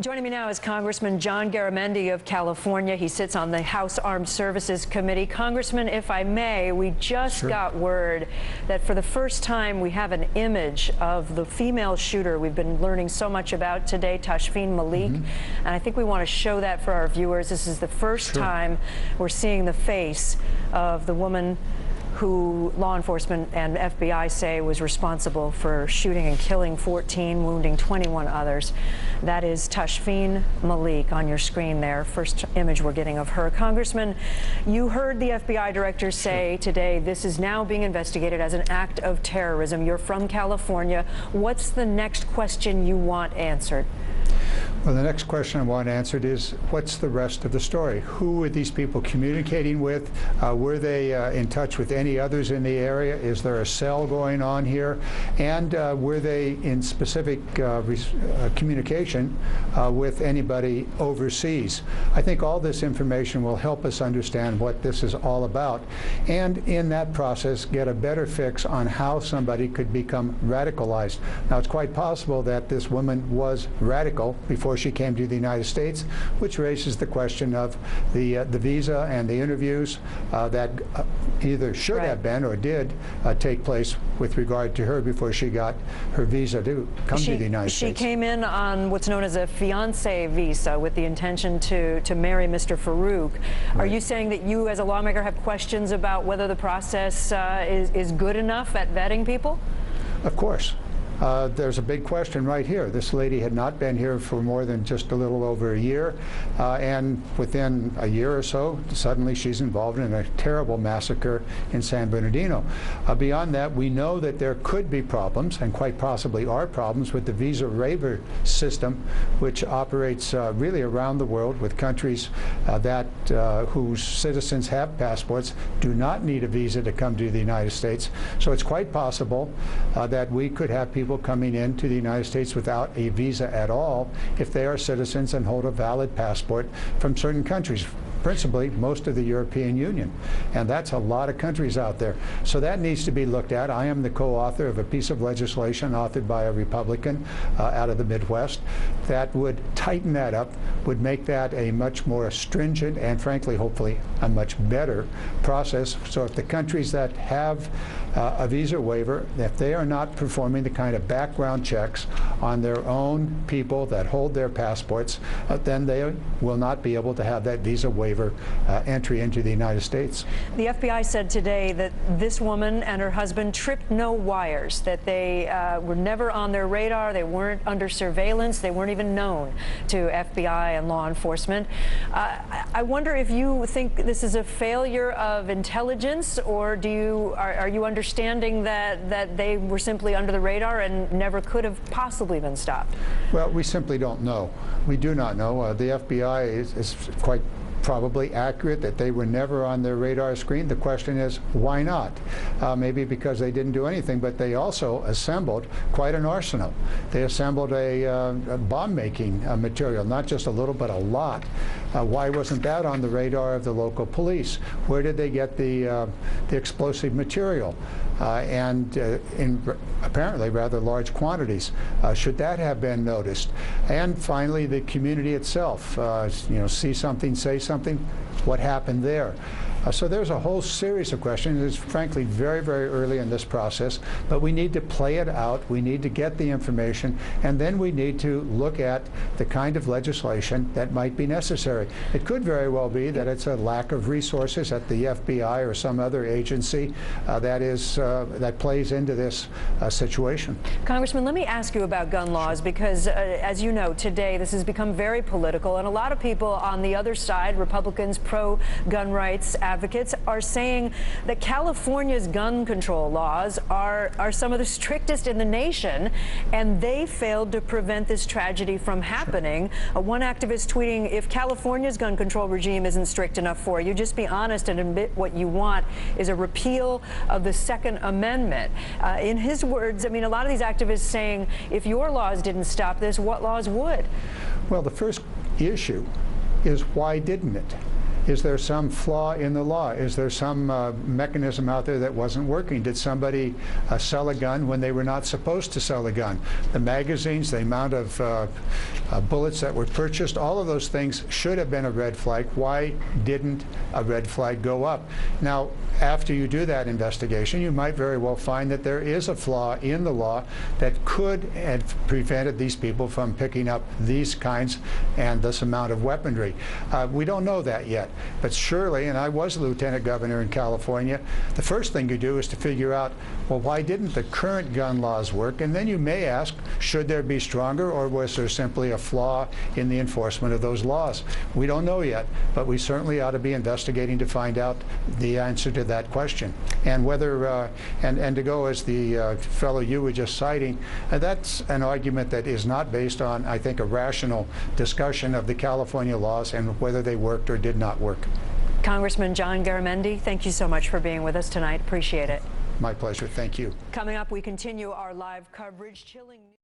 Joining me now is Congressman John Garamendi of California. He sits on the House Armed Services Committee. Congressman, if I may, we just got word that for the first time we have an image of the female shooter we've been learning so much about today, Tashfeen Malik. And I think we want to show that for our viewers. This is the first time we're seeing the face of the woman who law enforcement and FBI say was responsible for shooting and killing 14, wounding 21 others. That is Tashfeen Malik on your screen there. First image we're getting of her. Congressman, you heard the FBI director say today this is now being investigated as an act of terrorism. You're from California. What's the next question you want answered? Well, the next question I want answered is, what's the rest of the story? Who were these people communicating with? Were they in touch with any others in the area? Is there a cell going on here? And were they in specific communication with anybody overseas? I think all this information will help us understand what this is all about, and in that process get a better fix on how somebody could become radicalized. Now, it's quite possible that this woman was radical before she came to the United States, which raises the question of the visa and the interviews that either should have been or did take place with regard to her before she got her visa to come to the United States. She came in on what's known as a fiancé visa with the intention to marry Mr. Farouk. Are you saying that you as a lawmaker have questions about whether the process is good enough at vetting people? Of course. There's a big question right here. This lady had not been here for more than just a little over a year, and within a year or so, suddenly she's involved in a terrible massacre in San Bernardino. Beyond that, we know that there could be problems, and quite possibly are problems, with the visa waiver system, which operates really around the world with countries whose citizens have passports, do not need a visa to come to the United States. So it's quite possible that we could have people coming into the United States without a visa at all if they are citizens and hold a valid passport from certain countries, principally most of the European Union. And that's a lot of countries out there. So that needs to be looked at. I am the co-author of a piece of legislation authored by a Republican out of the Midwest that would tighten that up, would make that a much more stringent and, frankly, hopefully, a much better process. So if the countries that have a visa waiver, if they are not performing the kind of background checks on their own people that hold their passports, then they will not be able to have that visa waiver entry into the United States. The FBI said today that this woman and her husband tripped no wires, that they were never on their radar, they weren't under surveillance, they weren't even known to FBI and law enforcement. I wonder if you think this is a failure of intelligence, or are you understanding that they were simply under the radar and never could have possibly been stopped? Well, we simply don't know. We do not know. The FBI is quite probably accurate that they were never on their radar screen. The question is, why not? Maybe because they didn't do anything, but they also assembled quite an arsenal. They assembled a bomb-making material, not just a little, but a lot. Why wasn't that on the radar of the local police? Where did they get the explosive material? And in apparently rather large quantities. Should that have been noticed? And finally, the community itself, see something, say something, what happened there? So there's a whole series of questions. It's frankly very, very early in this process, but we need to play it out. We need to get the information, and then we need to look at the kind of legislation that might be necessary. It could very well be that it's a lack of resources at the FBI or some other agency that plays into this situation. Congressman, let me ask you about gun laws, because as you know, today this has become very political, and a lot of people on the other side, Republicans, pro-gun rights advocates, are saying that California's gun control laws are some of the strictest in the nation, and they failed to prevent this tragedy from happening. One activist tweeting, if California's gun control regime isn't strict enough for you, just be honest and admit what you want is a repeal of the Second Amendment. In his words, I mean, a lot of these activists saying, if your laws didn't stop this, what laws would? Well, the first issue is, why didn't it? Is there some flaw in the law? Is there some mechanism out there that wasn't working? Did somebody sell a gun when they were not supposed to sell a gun? The magazines, the amount of bullets that were purchased, all of those things should have been a red flag. Why didn't a red flag go up? Now, after you do that investigation, you might very well find that there is a flaw in the law that could have prevented these people from picking up these kinds and this amount of weaponry. We don't know that yet, but surely, and I was lieutenant governor in California, the first thing you do is to figure out, well, why didn't the current gun laws work? And then you may ask, should there be stronger, or was there simply a flaw in the enforcement of those laws? We don't know yet, but we certainly ought to be investigating to find out the answer to that question. And whether, and to go as the fellow you were just citing, that's an argument that is not based on, I think, a rational discussion of the California laws and whether they worked or did not work. Congressman John Garamendi, thank you so much for being with us tonight. Appreciate it. My pleasure. Thank you. Coming up, we continue our live coverage. Chilling